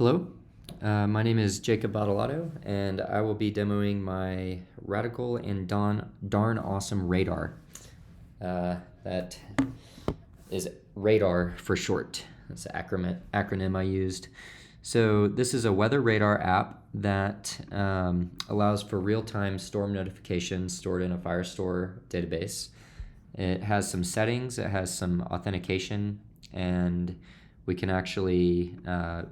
Hello, my name is Jacob Bottolato, and I will be demoing my radical and darn awesome radar. That is radar for short. That's the acronym I used. So this is a weather radar app that allows for real-time storm notifications stored in a Firestore database. It has some settings, it has some authentication, and we can actually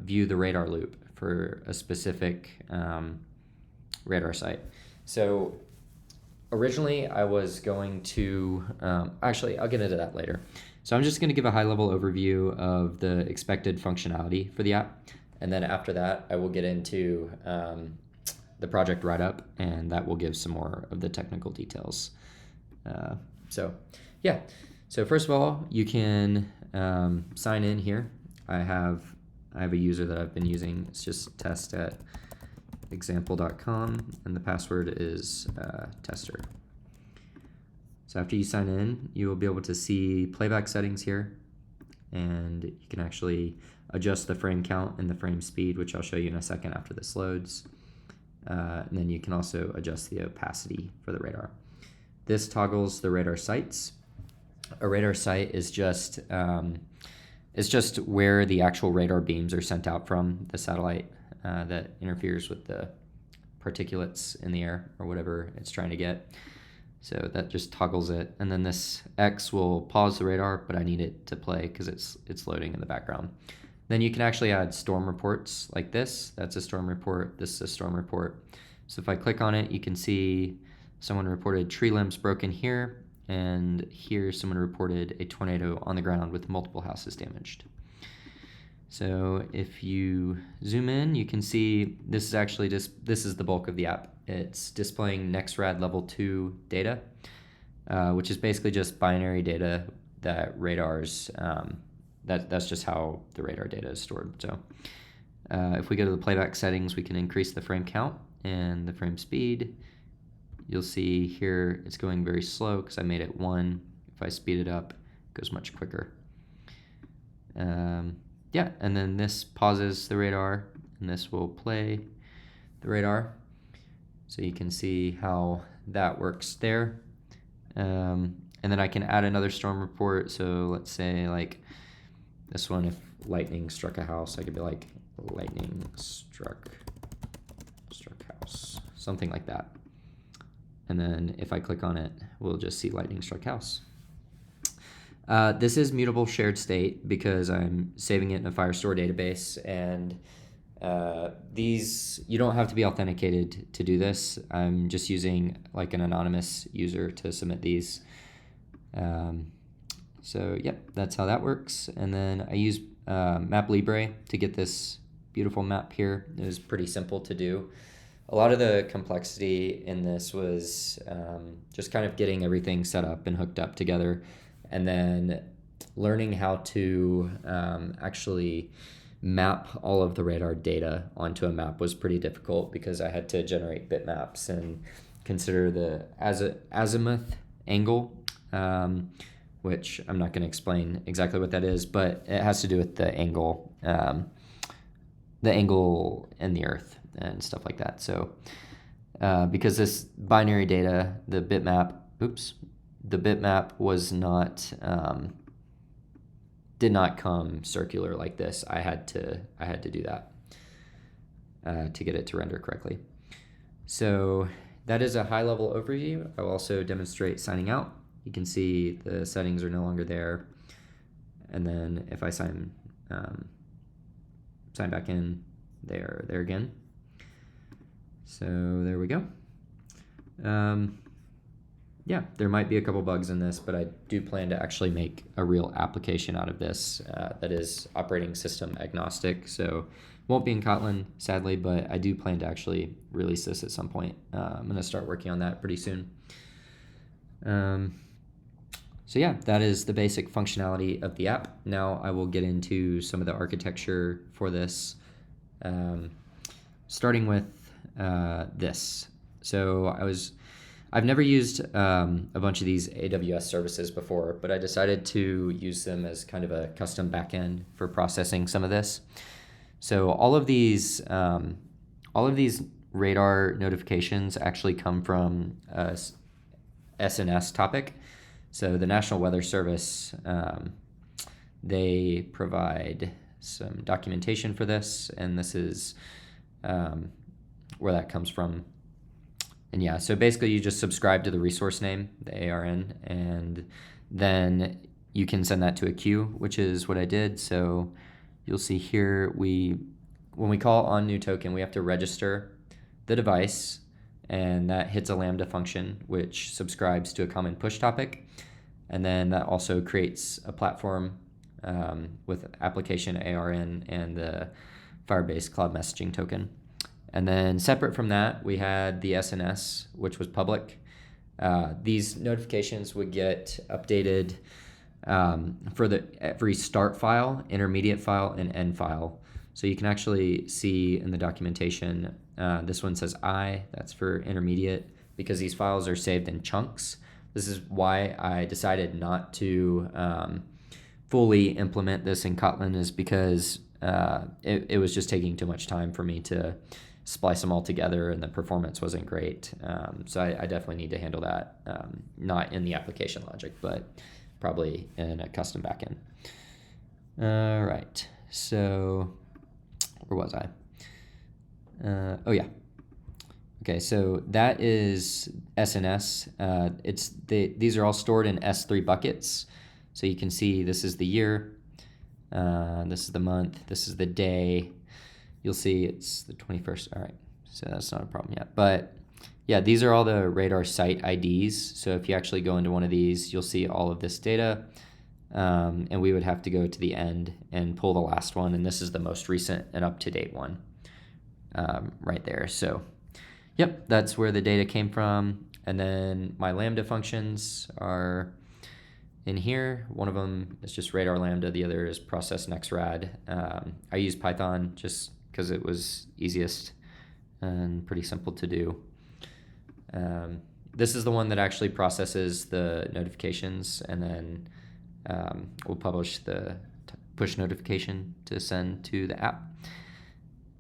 view the radar loop for a specific radar site. So originally I was going to, actually I'll get into that later. So I'm just going to give a high-level overview of the expected functionality for the app, and then after that I will get into the project write-up, and that will give some more of the technical details. So first of all, you can sign in here. I have a user that I've been using. It's just test@example.com, and the password is tester. So after you sign in, you will be able to see playback settings here, and you can actually adjust the frame count and the frame speed, which I'll show you in a second after this loads. And then you can also adjust the opacity for the radar. This toggles the radar sites. A radar site is just it's just where the actual radar beams are sent out from the satellite that interferes with the particulates in the air or whatever it's trying to get. So that just toggles it, and then this X will pause the radar, but I need it to play because it's loading in the background. Then you can actually add storm reports like this. That's a storm report. This is a storm report. So if I click on it, you can see someone reported tree limbs broken here, and here someone reported a tornado on the ground with multiple houses damaged. So if you zoom in, you can see this is actually this is the bulk of the app. It's displaying Nexrad level 2 data, which is basically just binary data that radars, that's just how the radar data is stored. So if we go to the playback settings, we can increase the frame count and the frame speed. You'll see here it's going very slow because I made it 1. If I speed it up, it goes much quicker. And then this pauses the radar, and this will play the radar. So you can see how that works there. And then I can add another storm report. So let's say like this one, if lightning struck a house, I could be like lightning struck house, something like that. And then if I click on it, we'll just see lightning struck house. This is mutable shared state because I'm saving it in a Firestore database, and you don't have to be authenticated to do this. I'm just using like an anonymous user to submit these. That's how that works. And then I use Map Libre to get this beautiful map here. It was pretty simple to do. A lot of the complexity in this was just kind of getting everything set up and hooked up together, and then learning how to actually map all of the radar data onto a map was pretty difficult because I had to generate bitmaps and consider the azimuth angle, which I'm not going to explain exactly what that is, but it has to do with the angle in the Earth and stuff like that. So because this binary data, the bitmap was not did not come circular like this. I had to do that to get it to render correctly. So that is a high-level overview. I'll also demonstrate signing out. You can see the settings are no longer there, and then if I sign back in, they're there again. So there we go. There might be a couple bugs in this, but I do plan to actually make a real application out of this that is operating system agnostic. So won't be in Kotlin, sadly, but I do plan to actually release this at some point. I'm going to start working on that pretty soon. That is the basic functionality of the app. Now I will get into some of the architecture for this, starting with this. So I've never used a bunch of these AWS services before, but I decided to use them as kind of a custom backend for processing some of this. So all of these radar notifications actually come from a SNS topic. So the National Weather Service, they provide some documentation for this, and this is where that comes from. And yeah, so basically you just subscribe to the resource name, the ARN, and then you can send that to a queue, which is what I did. So you'll see here, when we call on new token, we have to register the device, and that hits a Lambda function, which subscribes to a common push topic. And then that also creates a platform with application ARN and the Firebase Cloud Messaging token. And then separate from that, we had the SNS, which was public. These notifications would get updated for every start file, intermediate file, and end file. So you can actually see in the documentation, this one says I, that's for intermediate, because these files are saved in chunks. This is why I decided not to fully implement this in Kotlin, is because it was just taking too much time for me to splice them all together, and the performance wasn't great. So I definitely need to handle that, not in the application logic, but probably in a custom backend. All right, so where was I? Oh yeah. Okay, so that is SNS. These are all stored in S3 buckets. So you can see this is the year, this is the month, this is the day. You'll see it's the 21st. All right, so that's not a problem yet. But yeah, these are all the radar site IDs. So if you actually go into one of these, you'll see all of this data. And we would have to go to the end and pull the last one. And this is the most recent and up-to-date one right there. So yep, that's where the data came from. And then my Lambda functions are in here. One of them is just radar Lambda. The other is process Nexrad. I use Python just because it was easiest and pretty simple to do. This is the one that actually processes the notifications, and then we'll publish the push notification to send to the app.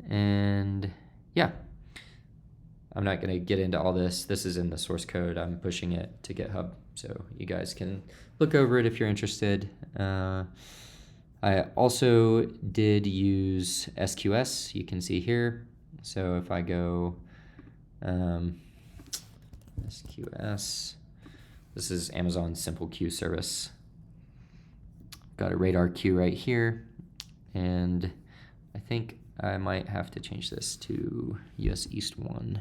And yeah, I'm not going to get into all this. This is in the source code. I'm pushing it to GitHub, so you guys can look over it if you're interested. I also did use SQS, you can see here. So if I go SQS, this is Amazon's simple queue service. Got a radar queue right here, and I think I might have to change this to US East 1.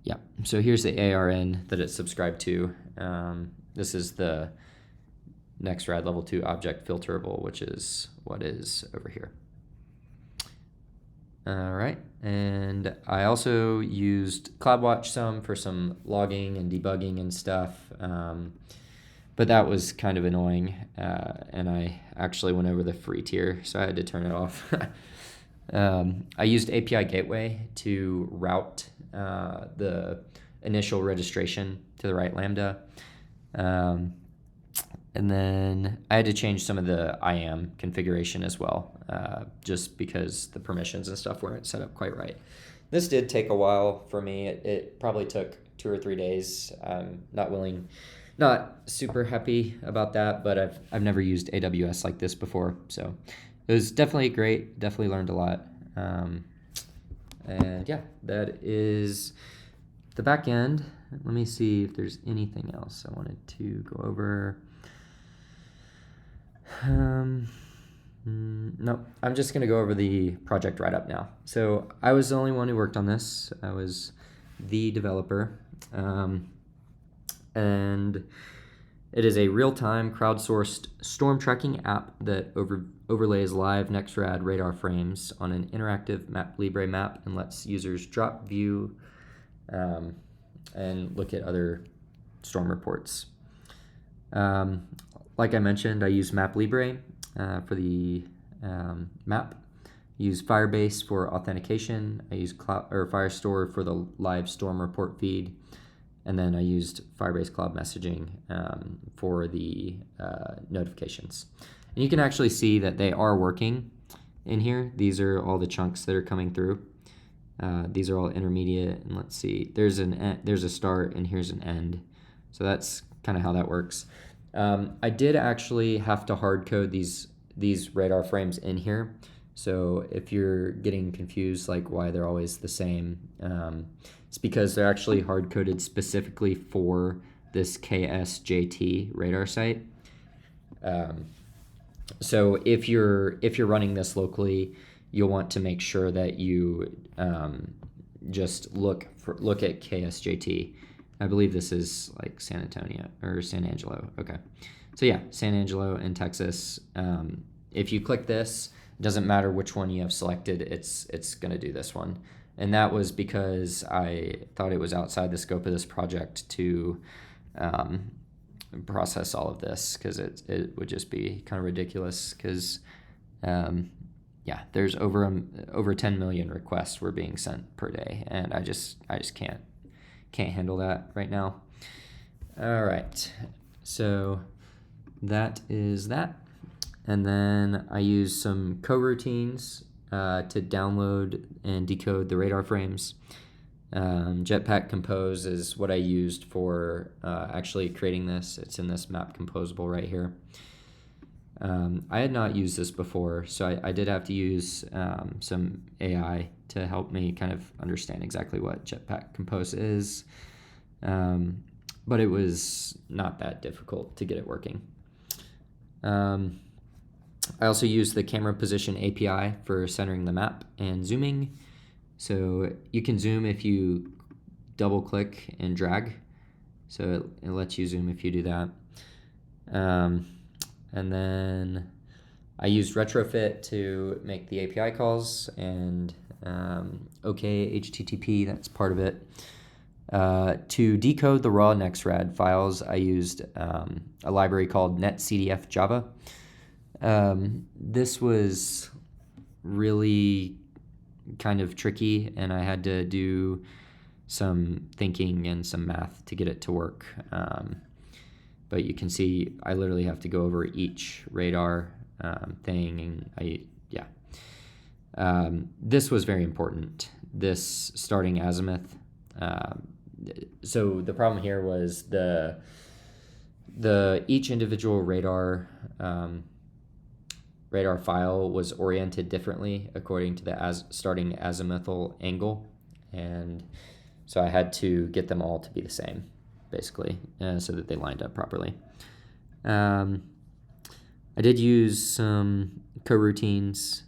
Yeah, so here's the ARN that it's subscribed to. This is the Nexrad level 2 object filterable, which is what is over here. All right, and I also used CloudWatch some for some logging and debugging and stuff, but that was kind of annoying, and I actually went over the free tier, so I had to turn it off. I used API Gateway to route the initial registration to the right Lambda. And then I had to change some of the IAM configuration as well, just because the permissions and stuff weren't set up quite right. This did take a while for me. It probably took 2 or 3 days. I'm not super happy about that, but I've never used AWS like this before. So it was definitely great, definitely learned a lot. And yeah, that is the back end. Let me see if there's anything else I wanted to go over. No, I'm just going to go over the project write-up now. So I was the only one who worked on this. I was the developer. And it is a real-time crowdsourced storm tracking app that overlays live Nexrad radar frames on an interactive MapLibre map and lets users drop, view, and look at other storm reports. Like I mentioned, I use MapLibre for the map. I use Firebase for authentication. I use Firestore for the live storm report feed. And then I used Firebase Cloud Messaging for the notifications. And you can actually see that they are working. in here. These are all the chunks that are coming through. These are all intermediate, and let's see, there's a start and here's an end. So that's kind of how that works. I did actually have to hard code these radar frames in here. So if you're getting confused like why they're always the same, it's because they're actually hard coded specifically for this KSJT radar site. So if you're running this locally, you'll want to make sure that you just look at KSJT. I believe this is like San Antonio or San Angelo. Okay, so yeah, San Angelo in Texas. If you click this, it doesn't matter which one you have selected. It's gonna do this one, and that was because I thought it was outside the scope of this project to process all of this, because it would just be kind of ridiculous, because yeah, there's over 10 million requests were being sent per day, and I just can't handle that right now. All right, so that is that. And then I use some coroutines to download and decode the radar frames. Jetpack Compose is what I used for actually creating this. It's in this map composable right here. I had not used this before, so I did have to use some AI to help me kind of understand exactly what Jetpack Compose is. But it was not that difficult to get it working. I also used the camera position API for centering the map and zooming. So you can zoom if you double click and drag. So it lets you zoom if you do that. And then I used retrofit to make the API calls, and OK HTTP, that's part of it. To decode the raw Nexrad files, I used a library called netcdf Java. This was really kind of tricky, and I had to do some thinking and some math to get it to work. But you can see I literally have to go over each radar thing, and this was very important, this starting azimuth. So the problem here was each individual radar file was oriented differently according to the starting azimuthal angle, and so I had to get them all to be the same, basically, so that they lined up properly. I did use some coroutines.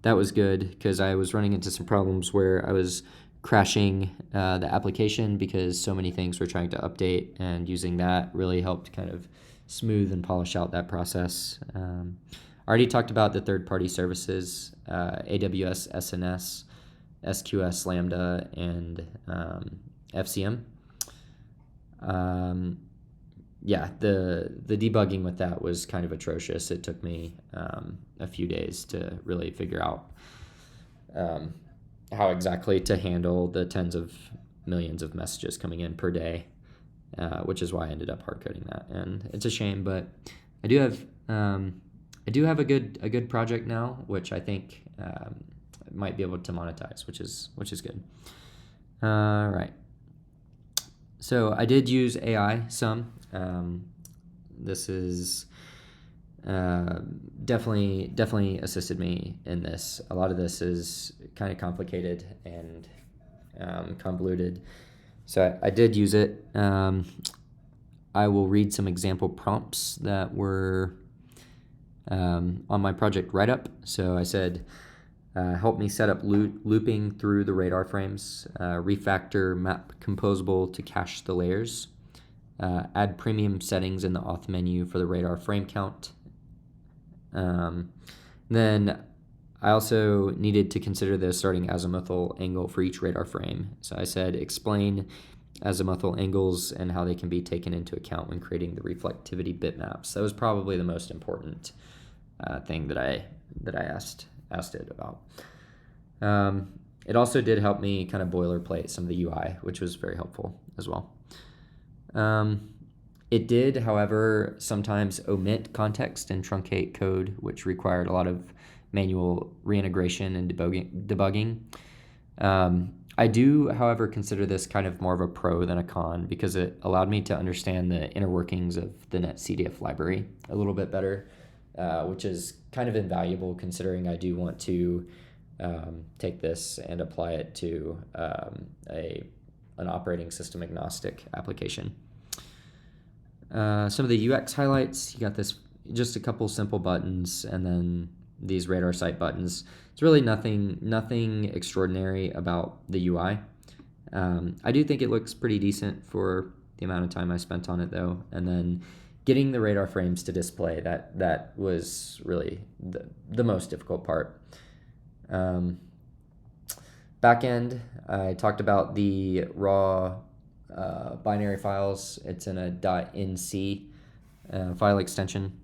That was good because I was running into some problems where I was crashing the application because so many things were trying to update, and using that really helped kind of smooth and polish out that process. I already talked about the third-party services, AWS SNS, SQS Lambda, and FCM. Yeah, the debugging with that was kind of atrocious. It took me a few days to really figure out how exactly to handle the tens of millions of messages coming in per day, which is why I ended up hard coding that. And it's a shame, but I do have a good project now, which I think might be able to monetize, which is good. All right. So I did use AI some. This is definitely assisted me in this. A lot of this is kind of complicated and convoluted, so I did use it. I will read some example prompts that were on my project write-up. So I said, help me set up looping through the radar frames, refactor map composable to cache the layers, add premium settings in the auth menu for the radar frame count. Then I also needed to consider the starting azimuthal angle for each radar frame. So I said, explain azimuthal angles and how they can be taken into account when creating the reflectivity bitmaps. That was probably the most important thing that I asked it about. It also did help me kind of boilerplate some of the UI, which was very helpful as well. It did, however, sometimes omit context and truncate code, which required a lot of manual reintegration and debugging. I do, however, consider this kind of more of a pro than a con because it allowed me to understand the inner workings of the NetCDF library a little bit better, which is kind of invaluable considering I do want to take this and apply it to an operating system agnostic application. Some of the UX highlights, you got this, just a couple simple buttons, and then these radar site buttons. It's really nothing extraordinary about the UI. I do think it looks pretty decent for the amount of time I spent on it though. And then getting the radar frames to display, that was really the most difficult part. Backend, I talked about the raw binary files. It's in a .nc file extension.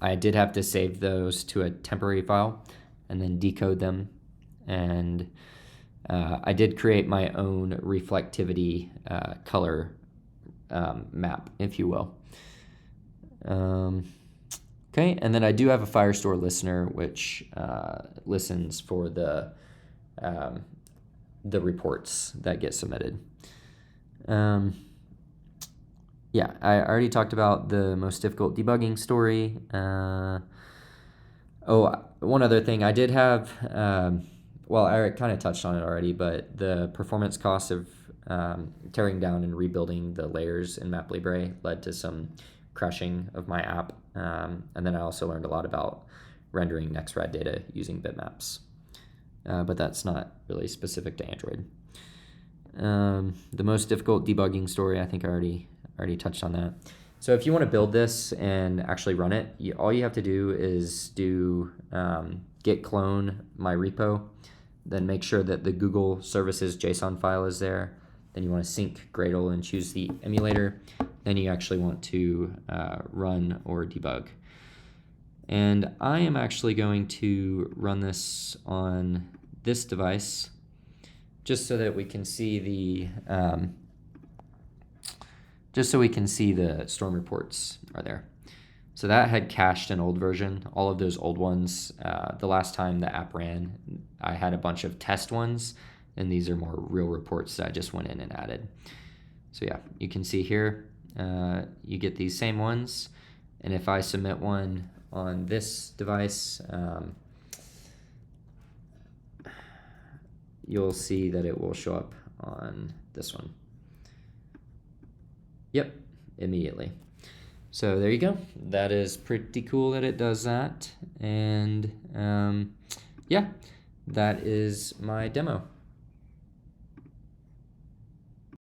I did have to save those to a temporary file and then decode them. And I did create my own reflectivity color map, if you will. Okay, and then I do have a Firestore listener, which listens for the reports that get submitted. Yeah, I already talked about the most difficult debugging story. One other thing, I did have, well, I kind of touched on it already, but the performance cost of tearing down and rebuilding the layers in MapLibre led to some crashing of my app. And then I also learned a lot about rendering Nexrad data using bitmaps. But that's not really specific to Android. The most difficult debugging story, I think I already touched on that. So if you want to build this and actually run it, all you have to do is do git clone my repo, then make sure that the Google services JSON file is there. Then you want to sync Gradle and choose the emulator. Then you actually want to run or debug. And I am actually going to run this on this device just so that we can see the storm reports are there. So that had cached an old version, all of those old ones. The last time the app ran, I had a bunch of test ones, and these are more real reports that I just went in and added. So yeah, you can see here, you get these same ones. And if I submit one on this device, you'll see that it will show up on this one. Yep, immediately. So there you go. That is pretty cool that it does that. And yeah, that is my demo.